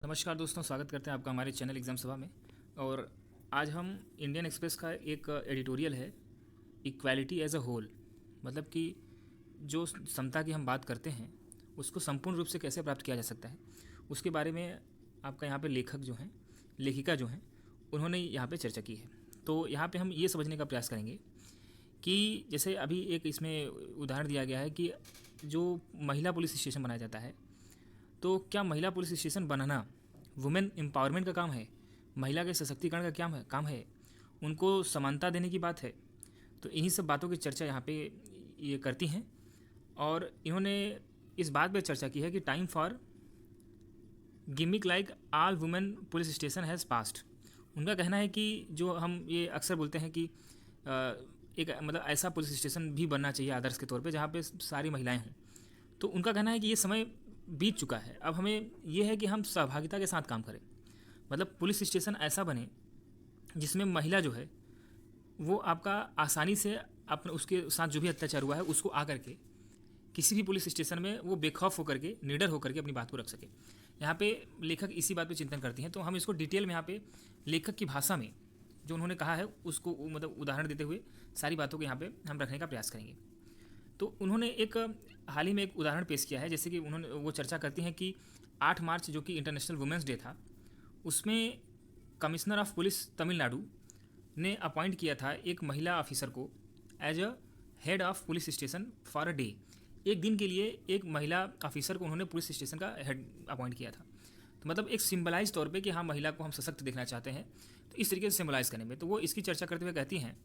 नमस्कार दोस्तों, स्वागत करते हैं आपका हमारे चैनल एग्ज़ाम सभा में। और आज हम इंडियन एक्सप्रेस का एक एडिटोरियल है, इक्वालिटी एज अ होल। मतलब कि जो समता की हम बात करते हैं उसको संपूर्ण रूप से कैसे प्राप्त किया जा सकता है, उसके बारे में आपका यहाँ पे लेखक जो हैं, लेखिका जो हैं, उन्होंने यहाँ पे चर्चा की है। तो यहाँ पे हम ये समझने का प्रयास करेंगे कि जैसे अभी एक इसमें उदाहरण दिया गया है कि जो महिला पुलिस स्टेशन बनाया जाता है, तो क्या महिला पुलिस स्टेशन बनाना वुमेन एम्पावरमेंट का काम है, महिला के सशक्तिकरण का काम है, उनको समानता देने की बात है? तो इन्हीं सब बातों की चर्चा यहाँ पे ये करती हैं। और इन्होंने इस बात पे चर्चा की है कि time for gimmick like all women police station has past. उनका कहना है कि जो हम ये अक्सर बोलते हैं कि एक मतलब ऐसा पुलिस स्टेशन भी बनना चाहिए आदर्श के तौर पे जहाँ पे सारी महिलाएं हों। तो उनका कहना है कि ये समय बीत चुका है, अब हमें ये है कि हम सहभागिता के साथ काम करें। मतलब पुलिस स्टेशन ऐसा बने जिसमें महिला जो है वो आपका आसानी से अपने उसके साथ जो भी अत्याचार हुआ है उसको आकर के किसी भी पुलिस स्टेशन में वो बेखौफ होकर के, निडर होकर के अपनी बात को रख सके। यहाँ पे लेखक इसी बात पे चिंतन करती हैं। तो हम इसको डिटेल में यहाँ पे लेखक की भाषा में जो उन्होंने कहा है उसको मतलब उदाहरण देते हुए सारी बातों को यहाँ पे हम रखने का प्रयास करेंगे। तो उन्होंने एक हाल ही में एक उदाहरण पेश किया है, जैसे कि उन्होंने वो चर्चा करती हैं कि 8 मार्च जो कि इंटरनेशनल वुमेंस डे था, उसमें कमिश्नर ऑफ पुलिस तमिलनाडु ने अपॉइंट किया था एक महिला ऑफिसर को as a head of police station for a day. एक दिन के लिए एक महिला ऑफिसर को उन्होंने पुलिस स्टेशन का हेड अपॉइंट किया था। तो मतलब एक सिंबलाइज तौर पे कि हाँ, महिला को हम सशक्त देखना चाहते हैं, तो इस तरीके से सिंबलाइज करने में। तो वो इसकी चर्चा करते हुए कहती हैं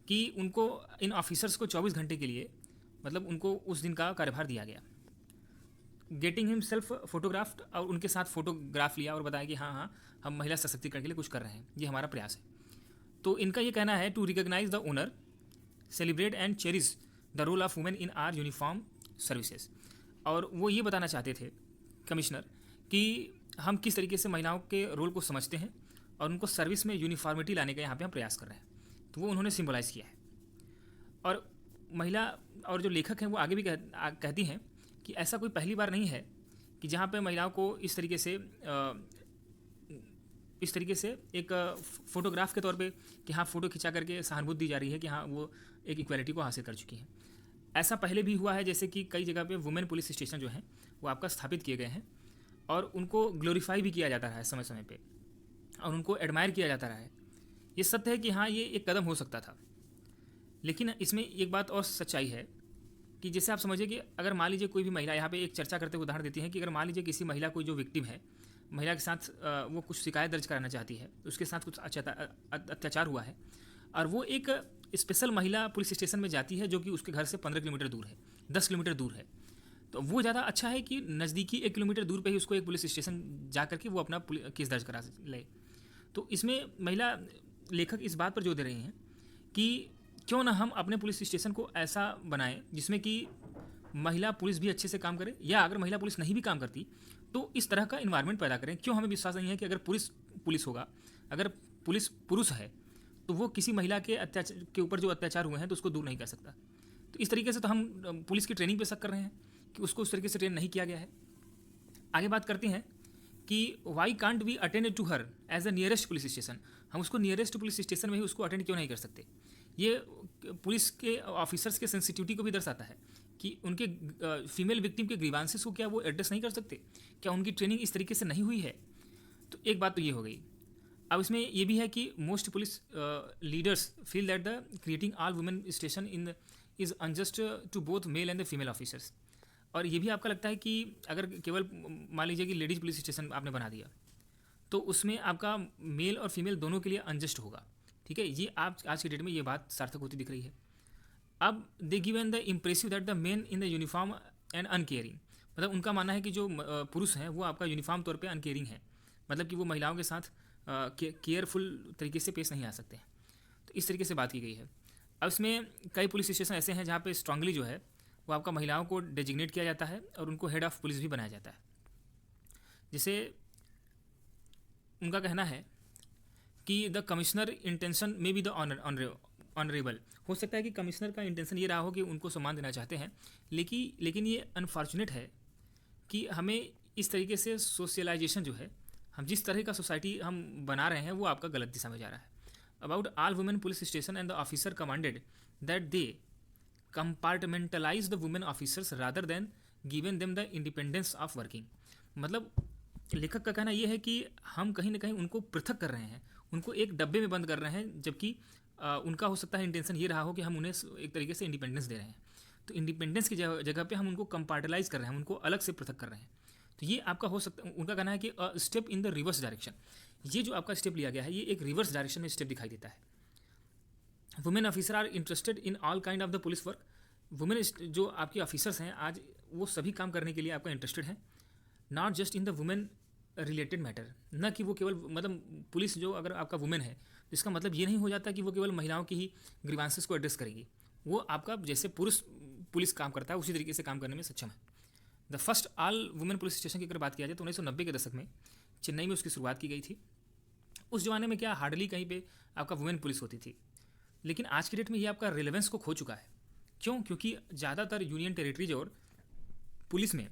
कि उनको इन ऑफिसर्स को 24 घंटे के लिए मतलब उनको उस दिन का कार्यभार दिया गया। गेटिंग हिम सेल्फ फोटोग्राफ्ड, और उनके साथ फोटोग्राफ लिया और बताया कि हाँ हाँ, हम महिला सशक्तिकरण के लिए कुछ कर रहे हैं, ये हमारा प्रयास है। तो इनका ये कहना है to recognise the honour, celebrate and cherish the role of women in our uniform services. और वो ये बताना चाहते थे कमिश्नर कि हम किस तरीके से महिलाओं के रोल को समझते हैं और उनको सर्विस में यूनिफॉर्मिटी लाने का यहाँ पे हम प्रयास कर रहे हैं। तो वो उन्होंने सिंबलाइज़ किया है। और महिला और जो लेखक हैं वो आगे भी कहती हैं कि ऐसा कोई पहली बार नहीं है कि जहाँ पे महिलाओं को इस तरीके से एक फ़ोटोग्राफ के तौर पे कि हाँ, फ़ोटो खिंचा करके सहानुभूति दी जा रही है कि हाँ, वो एक इक्वालिटी को हासिल कर चुकी हैं। ऐसा पहले भी हुआ है, जैसे कि कई जगह पे वुमेन पुलिस स्टेशन जो हैं वो आपका स्थापित किए गए हैं और उनको ग्लोरीफाई भी किया जाता रहा है समय समय पे, और उनको एडमायर किया जाता रहा है। ये सत्य है कि हाँ, ये एक कदम हो सकता था। लेकिन इसमें एक बात और सच्चाई है कि जैसे आप समझिए कि अगर मान लीजिए कोई भी महिला, यहाँ पे एक चर्चा करते हुए उदाहरण देती है कि अगर मान लीजिए किसी महिला कोई जो विक्टिम है, महिला के साथ वो कुछ शिकायत दर्ज कराना चाहती है, उसके साथ कुछ अत्याचार हुआ है, और वो एक स्पेशल महिला पुलिस स्टेशन में जाती है जो कि उसके घर से 15 किलोमीटर दूर है, 10 किलोमीटर दूर है। तो वो ज़्यादा अच्छा है कि नज़दीकी 1 किलोमीटर दूर पे ही उसको एक पुलिस स्टेशन जा करके वो अपना केस दर्ज करा ले। तो इसमें महिला लेखक इस बात पर जोर दे रही हैं कि क्यों ना हम अपने पुलिस स्टेशन को ऐसा बनाएं जिसमें कि महिला पुलिस भी अच्छे से काम करे, या अगर महिला पुलिस नहीं भी काम करती तो इस तरह का इन्वायरमेंट पैदा करें। क्यों हमें विश्वास नहीं है कि अगर पुलिस होगा, अगर पुलिस पुरुष है तो वो किसी महिला के अत्याचार के ऊपर जो अत्याचार हुए हैं तो उसको दूर नहीं कर सकता। तो इस तरीके से तो हम पुलिस की ट्रेनिंग पे शक कर रहे हैं कि उसको उस तरीके से ट्रेन नहीं किया गया है। आगे बात करते हैं कि why can't we attend to her as the nearest police station. हम उसको नियरेस्ट पुलिस स्टेशन में ही उसको अटेंड क्यों नहीं कर सकते? ये पुलिस के ऑफिसर्स के सेंसिटिविटी को भी दर्शाता है कि उनके फीमेल विक्टिम के ग्रीवांसेस को क्या वो एड्रेस नहीं कर सकते? क्या उनकी ट्रेनिंग इस तरीके से नहीं हुई है? तो एक बात तो ये हो गई। अब इसमें ये भी है कि most police leaders feel that the creating all women station in is unjust to both male and the female officers. और ये भी आपका लगता है कि अगर केवल मान लीजिए कि लेडीज़ पुलिस स्टेशन आपने बना दिया तो उसमें आपका मेल और फीमेल दोनों के लिए अनजस्ट होगा। ठीक है, ये आज की डेट में ये बात सार्थक होती दिख रही है। अब they given the impressive that the main in the uniform and uncaring. मतलब उनका मानना है कि जो पुरुष हैं वो आपका यूनिफॉर्म तौर पे अनकेयरिंग है, मतलब कि वो महिलाओं के साथ केयरफुल तरीके से पेश नहीं आ सकते हैं। तो इस तरीके से बात की गई है। अब इसमें कई पुलिस स्टेशन ऐसे हैं जहाँ पे स्ट्रांगली जो है वो आपका महिलाओं को डेजिग्नेट किया जाता है और उनको हेड ऑफ पुलिस भी बनाया जाता है। जिसे उनका कहना है कि द कमिश्नर इंटेंशन में बी द ऑनरेबल। हो सकता है कि कमिश्नर का इंटेंशन ये रहा हो कि उनको सम्मान देना चाहते हैं, लेकिन ये अनफॉर्चुनेट है कि हमें इस तरीके से सोशलाइजेशन जो है, हम जिस तरह का सोसाइटी हम बना रहे हैं वो आपका गलत दिशा में जा रहा है. About all women police station and the officer commanded that they compartmentalise the women officers rather than given them the independence of working. मतलब लेखक का कहना यह है कि हम कहीं ना कहीं उनको पृथक कर रहे हैं, उनको एक डब्बे में बंद कर रहे हैं, जबकि उनका हो सकता है इंटेंशन ये रहा हो कि हम उन्हें एक तरीके से इंडिपेंडेंस दे रहे हैं. तो इंडिपेंडेंस की जगह पे हम उनको कंपार्टलाइज कर रहे हैं, उनको अलग से पृथक कर रहे हैं. तो ये आपका हो सकता है, उनका कहना है कि step in the reverse direction. ये जो आपका स्टेप लिया गया है ये एक रिवर्स डायरेक्शन में स्टेप दिखाई देता है. Women officer are interested in all kind of the police work. Women जो आपके ऑफिसर्स हैं आज वो सभी काम करने के लिए आपका इंटरेस्टेड हैं, not just in the women related matter. न कि वो केवल मतलब पुलिस जो अगर आपका वुमेन है तो इसका मतलब ये नहीं हो जाता कि वो केवल महिलाओं की ही ग्रीवांसेस को एड्रेस करेगी. वो आपका जैसे पुरुष पुलिस काम करता है उसी तरीके से काम करने में सक्षम है. The first all women police station की अगर बात किया जाए तो 1990 के दशक में चेन्नई में उसकी शुरुआत की गई थी. उस जमाने में क्या हार्डली कहीं पे आपका वुमेन पुलिस होती थी, लेकिन आज की डेट में ये आपका रिलेवेंस को खो चुका है. क्यों? क्योंकि ज़्यादातर यूनियन टेरिटरीज और पुलिस में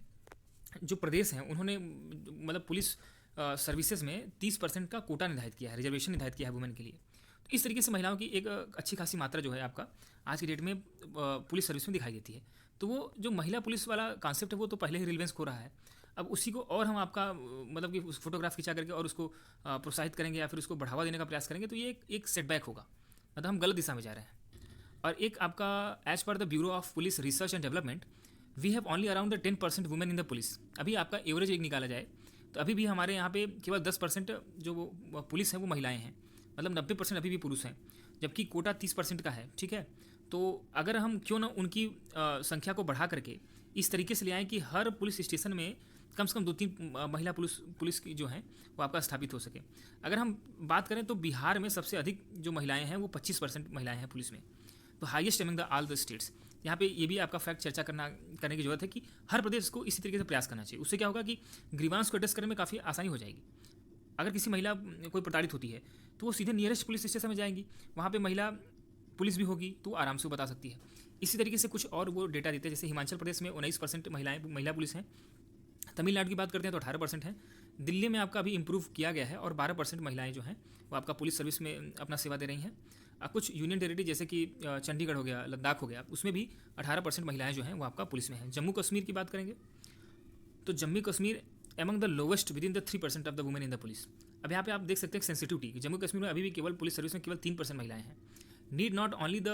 जो प्रदेश हैं उन्होंने मतलब पुलिस सर्विसेज में 30% का कोटा निर्धारित किया है, रिजर्वेशन निर्धारित किया है वुमेन के लिए. तो इस तरीके से महिलाओं की एक अच्छी खासी मात्रा जो है आपका आज की डेट में पुलिस सर्विस में दिखाई देती है. तो वो जो महिला पुलिस वाला कॉन्सेप्ट है वो तो पहले ही रिलेवेंस खो रहा है. अब उसी को और हम आपका मतलब कि उस फोटोग्राफ खिंचा करके और उसको प्रोत्साहित करेंगे या फिर उसको बढ़ावा देने का प्रयास करेंगे तो ये एक सेटबैक होगा, मतलब हम गलत दिशा में जा रहे हैं. और एक आपका as per the bureau of police research and development we have only around the 10% women in the police. अभी आपका एवरेज एक निकाला जाए तो अभी भी हमारे यहाँ पे केवल 10% जो वो पुलिस है वो महिलाएं हैं, मतलब 90% अभी भी पुरुष हैं, जबकि कोटा 30% का है. ठीक है, तो अगर हम क्यों ना उनकी संख्या को बढ़ा करके इस तरीके से ले आएँ कि हर पुलिस स्टेशन में कम से कम 2-3 महिला पुलिस की जो हैं वो आपका स्थापित हो सके. अगर हम बात करें तो बिहार में सबसे अधिक जो महिलाएं हैं वो 25% महिलाएं हैं पुलिस में, तो highest among the all the states. यहाँ पे ये भी आपका फैक्ट चर्चा करने की जरूरत है कि हर प्रदेश को इसी तरीके से प्रयास करना चाहिए. उससे क्या होगा कि ग्रीवांस को एड्रेस करने में काफ़ी आसानी हो जाएगी. अगर किसी महिला कोई प्रताड़ित होती है तो वो सीधे नियरेस्ट पुलिस स्टेशन में जाएंगी, वहाँ पे महिला पुलिस भी होगी तो आराम से वो बता सकती है. इसी तरीके से कुछ और वो डेटा देते हैं, जैसे हिमाचल प्रदेश में 19% महिला पुलिस हैं, तमिलनाडु की बात करते हैं तो 18% है, दिल्ली में आपका अभी इंप्रूव किया गया है और 12% महिलाएं जो हैं वो आपका पुलिस सर्विस में अपना सेवा दे रही हैं. कुछ यूनियन टेरिटरी जैसे कि चंडीगढ़ हो गया, लद्दाख हो गया, उसमें भी 18% महिलाएं जो हैं वो आपका पुलिस में हैं. जम्मू कश्मीर की बात करेंगे तो Jammu Kashmir among the lowest with in the 3% of the women in the police. अब यहाँ पे आप देख सकते हैं सेंसिटिविटी, जम्मू कश्मीर में अभी भी केवल पुलिस सर्विस में केवल 3% महिलाएं हैं. Need not only the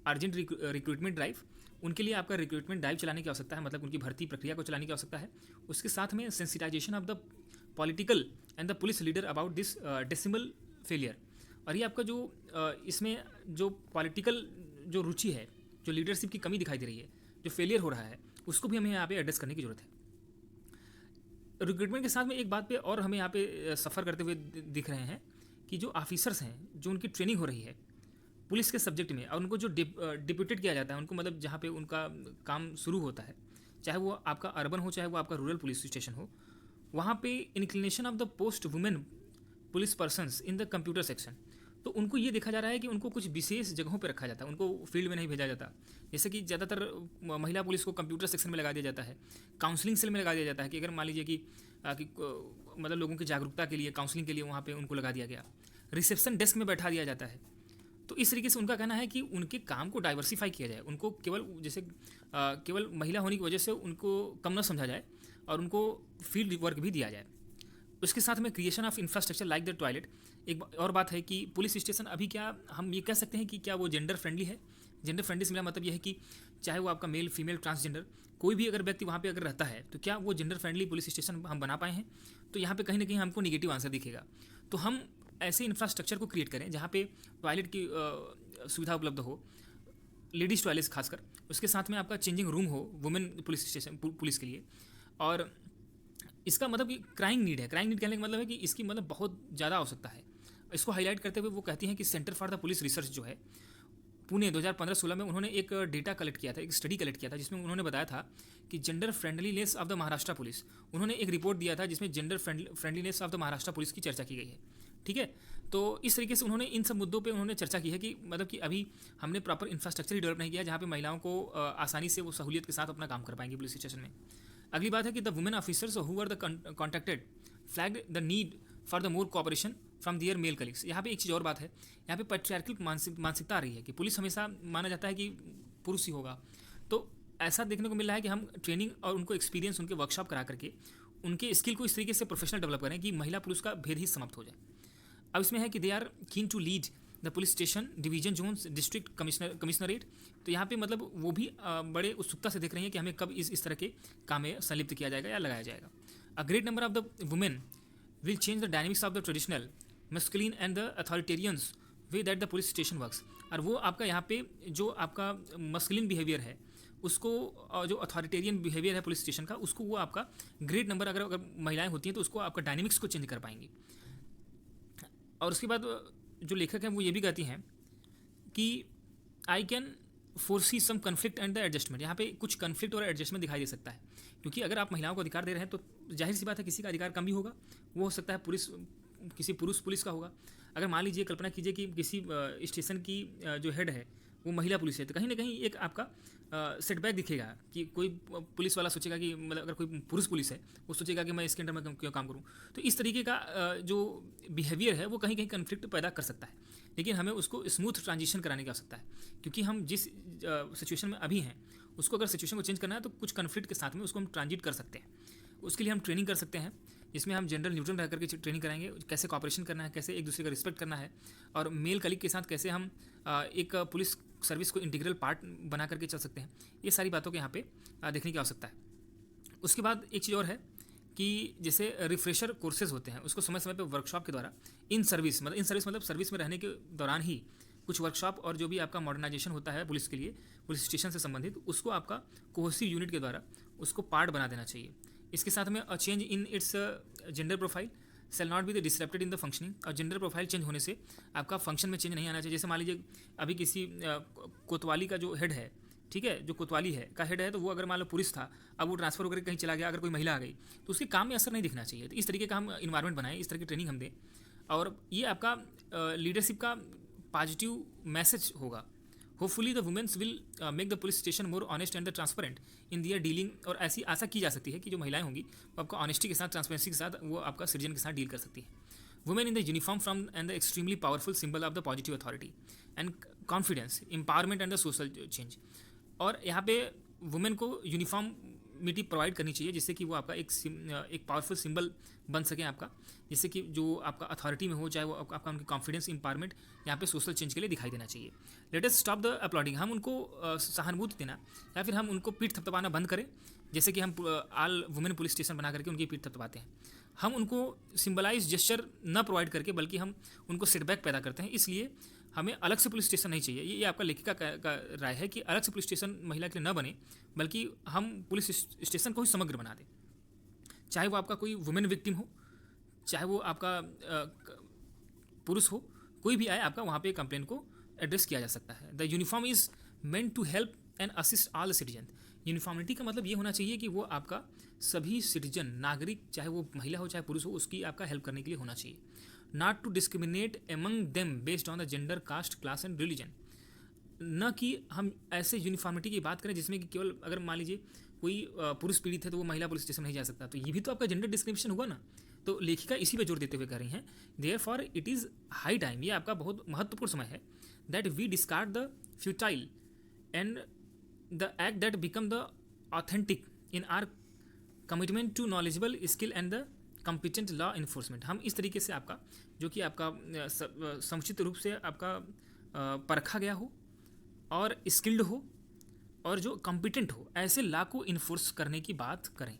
urgent recruitment drive, उनके लिए आपका रिक्रूटमेंट ड्राइव चलाने की आवश्यकता है, मतलब उनकी भर्ती प्रक्रिया को चलाने की आवश्यकता है. उसके साथ में sensitization of the political and the police leader about this decimal failure. और ये आपका जो इसमें जो पॉलिटिकल जो रुचि है, जो लीडरशिप की कमी दिखाई दे रही है, जो फेलियर हो रहा है, उसको भी हमें यहाँ पे एड्रेस करने की जरूरत है. रिक्रूटमेंट के साथ में एक बात पे और हमें यहाँ पे सफ़र करते हुए दिख रहे हैं कि जो ऑफिसर्स हैं, जो उनकी ट्रेनिंग हो रही है पुलिस के सब्जेक्ट में, और उनको जो डिप्यूटेड किया जाता है, उनको मतलब जहाँ पे उनका काम शुरू होता है, चाहे वो आपका अर्बन हो चाहे वो आपका रूरल पुलिस स्टेशन हो, वहाँ पे inclination of the post women police persons in the computer section. तो उनको ये देखा जा रहा है कि उनको कुछ विशेष जगहों पर रखा जाता है, उनको फील्ड में नहीं भेजा जाता. जैसे कि ज़्यादातर महिला पुलिस को कंप्यूटर सेक्शन में लगा दिया जाता है, काउंसलिंग सेल में लगा दिया जाता है कि अगर मान लीजिए कि मतलब लोगों की जागरूकता के लिए, काउंसलिंग के लिए वहाँ पे उनको लगा दिया गया. रिसेप्शन डेस्क में बैठा दिया जाता है. तो इस तरीके से उनका कहना है कि उनके काम को डाइवर्सिफाई किया जाए, उनको केवल जैसे केवल महिला होने की वजह से उनको कम न समझा जाए और उनको फील्ड वर्क भी दिया जाए. उसके साथ में creation of infrastructure like the toilet. एक और बात है कि पुलिस स्टेशन अभी क्या हम ये कह सकते हैं कि क्या वो जेंडर फ्रेंडली है. जेंडर फ्रेंडली से मेरा मतलब ये है कि चाहे वो आपका मेल फीमेल ट्रांसजेंडर कोई भी अगर व्यक्ति वहाँ पे अगर रहता है तो क्या वो जेंडर फ्रेंडली पुलिस स्टेशन हम बना पाए हैं. तो यहाँ पे कहीं ना कहीं हमको निगेटिव आंसर दिखेगा. तो हम ऐसे इंफ्रास्ट्रक्चर को क्रिएट करें जहाँ पे टॉयलेट की सुविधा उपलब्ध हो, लेडीज़ टॉयलेट्स खासकर, उसके साथ में आपका चेंजिंग रूम हो वुमेन पुलिस स्टेशन पुलिस के लिए. और इसका मतलब कि क्राइंग नीड है. क्राइंग नीड कहने का मतलब है कि इसकी मतलब बहुत ज़्यादा आवश्यकता है. इसको हाईलाइट करते हुए वो कहती हैं कि centre for the police research जो है पुणे 2015-16 में उन्होंने एक डेटा कलेक्ट किया था, एक स्टडी कलेक्ट किया था, जिसमें उन्होंने बताया था कि gender friendliness of the Maharashtra police, उन्होंने एक रिपोर्ट दिया था जिसमें gender friendliness of the Maharashtra police की चर्चा की गई है. ठीक है, तो इस तरीके से उन्होंने इन सब मुद्दों पे उन्होंने चर्चा की है कि मतलब कि अभी हमने प्रॉपर इंफ्रास्ट्रक्चर ही डेवलप नहीं किया जहाँ पे महिलाओं को आसानी से वो सहूलियत के साथ अपना काम कर पाएंगे पुलिस स्टेशन में. अगली बात है कि the women officers who are the contacted flag the need for the more cooperation from their male colleagues. यहाँ पे एक चीज़ और बात है, यहाँ पे पैट्रियार्कल मानसिकता आ रही है कि पुलिस हमेशा माना जाता है कि पुरुष ही होगा। तो ऐसा देखने को मिल रहा है कि हम ट्रेनिंग और उनको एक्सपीरियंस, उनके वर्कशॉप करा करके उनके स्किल को इस तरीके से प्रोफेशनल डेवलप करें कि महिला पुरुष का भेद ही समाप्त हो जाए। अब इसमें है कि they are keen to lead the police station, division zones, district commissionerate. तो यहाँ पे मतलब वो भी बड़े उत्सुकता से देख रही हैं कि हमें कब इस तरह के काम में संलिप्त किया जाएगा या लगाया जाएगा। A great number of the women will change the dynamics of the traditional masculine and the authoritarians way that the police station works. और वो आपका यहाँ पे जो आपका मस्कुलिन बिहेवियर है उसको, जो अथॉरिटेरियन बिहेवियर है पुलिस स्टेशन का, उसको वो आपका ग्रेट नंबर अगर महिलाएं होती हैं तो उसको आपका डायनेमिक्स को चेंज कर पाएंगी। और उसके बाद जो लेखक हैं वो ये भी कहती हैं कि I can foresee some conflict and the adjustment. यहाँ पे कुछ कन्फ्लिक्ट और एडजस्टमेंट दिखाई दे सकता है, क्योंकि अगर आप महिलाओं को अधिकार दे रहे हैं तो जाहिर सी बात है किसी का अधिकार कम भी होगा। वो हो सकता है किसी पुरुष पुलिस का होगा। अगर मान लीजिए, कल्पना कीजिए कि किसी स्टेशन की जो हेड है वो महिला पुलिस है, तो कहीं ना कहीं एक आपका सेटबैक दिखेगा कि कोई पुलिस वाला सोचेगा कि मतलब अगर कोई पुरुष पुलिस है वो सोचेगा कि मैं इसके अंडर में क्यों काम करूं। तो इस तरीके का जो बिहेवियर है वो कहीं कहीं कन्फ्लिक्ट पैदा कर सकता है, लेकिन हमें उसको स्मूथ ट्रांजिशन कराने की आवश्यकता है, क्योंकि हम जिस सिचुएशन में अभी हैं उसको अगर सिचुएशन को चेंज करना है तो कुछ कन्फ्लिक्ट के साथ में उसको हम ट्रांजिट कर सकते हैं। उसके लिए हम ट्रेनिंग कर सकते हैं, जिसमें हम जनरल न्यूट्रल रह करके ट्रेनिंग कराएंगे, कैसे कॉपरेशन करना है, कैसे एक दूसरे का रिस्पेक्ट करना है, और मेल कलीग के साथ कैसे हम एक पुलिस सर्विस को इंटीग्रल पार्ट बना करके चल सकते हैं। ये सारी बातों को यहाँ पे देखने की आवश्यकता है। उसके बाद एक चीज़ और है कि जैसे रिफ्रेशर कोर्सेज होते हैं उसको समय समय पे वर्कशॉप के द्वारा इन सर्विस मतलब सर्विस में रहने के दौरान ही कुछ वर्कशॉप और जो भी आपका मॉडर्नाइजेशन होता है पुलिस के लिए, पुलिस स्टेशन से संबंधित, उसको आपका कोहेसिव यूनिट के द्वारा उसको पार्ट बना देना चाहिए। इसके साथ में a change in its gender profile shall not be the disrupted in the functioning. और जेंडर प्रोफाइल चेंज होने से आपका फंक्शन में चेंज नहीं आना चाहिए। जैसे मान लीजिए अभी किसी कोतवाली का जो हेड है, ठीक है, जो कोतवाली है का हेड है, तो वो अगर मान लो पुरुष था, अब वो ट्रांसफर होकर कहीं चला गया, अगर कोई महिला आ गई तो उसके काम में असर नहीं दिखना चाहिए। तो इस तरीके का हम इन्वायरमेंट बनाएं, इस तरह की ट्रेनिंग हम दें, और ये आपका लीडरशिप का पॉजिटिव मैसेज होगा। Hopefully the womens will make the police station more honest and the transparent in their dealing. और ऐसी आशा की जा सकती है कि जो महिलाएं होंगी वो आपका ऑनेस्टी के साथ, ट्रांसपेरेंसी के साथ, वो आपका सिटीजन के साथ डील कर सकती है। Women in the uniform from and the extremely powerful symbol of the positive authority and confidence, empowerment and the social change. और यहाँ पे वुमेन को यूनिफॉर्मिटी प्रोवाइड करनी चाहिए, जिससे कि वो आपका एक पावरफुल सिंबल बन सके आपका, जिससे कि जो आपका अथॉरिटी में हो, चाहे वो आपका उनकी कॉन्फिडेंस, एम्पावरमेंट, यहाँ पे सोशल चेंज के लिए दिखाई देना चाहिए। Let us stop the uploading. हम उनको सहानुभूति देना या फिर हम उनको पीठ थपथपाना बंद करें, जैसे कि हम ऑल वुमेन पुलिस स्टेशन बना करके उनकी पीठ थपथपाते हैं। हम उनको सिंबलाइज जेस्चर न प्रोवाइड करके बल्कि हम उनको सेटबैक पैदा करते हैं। इसलिए हमें अलग से पुलिस स्टेशन नहीं चाहिए। ये आपका लेखिका का राय है कि अलग से पुलिस स्टेशन महिला के लिए न बने, बल्कि हम पुलिस स्टेशन को ही समग्र बना दें। चाहे वो आपका कोई वुमेन विक्टिम हो, चाहे वो आपका पुरुष हो, कोई भी आए, आपका वहाँ पे कंप्लेन को एड्रेस किया जा सकता है। The uniform is meant to help and assist all the citizen. Uniformity का मतलब ये होना चाहिए कि वो आपका सभी सिटीजन, नागरिक, चाहे वो महिला हो चाहे पुरुष हो, उसकी आपका हेल्प करने के लिए होना चाहिए। Not to discriminate among them based on the gender, caste, class and religion. न कि हम ऐसे यूनिफॉर्मिटी की बात करें जिसमें कि केवल अगर मान लीजिए कोई पुरुष पीड़ित है तो वो महिला पुलिस स्टेशन नहीं जा सकता, तो ये भी तो आपका जेंडर डिस्क्रिमिनेशन हुआ ना। तो लेखिका इसी पे जोर देते हुए कह रही हैं, therefore it is high time, ये आपका बहुत महत्वपूर्ण समय है, that we discard the futile and the act that become the authentic in our commitment to knowledgeable skill and the competent law enforcement. हम इस तरीके से आपका जो कि आपका समुचित रूप से आपका परखा गया हो और स्किल्ड हो और जो कॉम्पिटेंट हो, ऐसे लॉ को इन्फोर्स करने की बात करें।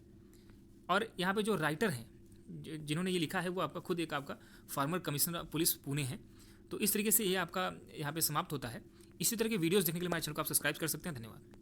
और यहाँ पे जो राइटर हैं जिन्होंने ये लिखा है वो आपका खुद एक आपका फॉर्मर कमिश्नर पुलिस पुणे है। तो इस तरीके से ये आपका यहाँ पे समाप्त होता है। इसी तरह के वीडियोस देखने के लिए हमारे चैनल को आप सब्सक्राइब कर सकते हैं। धन्यवाद।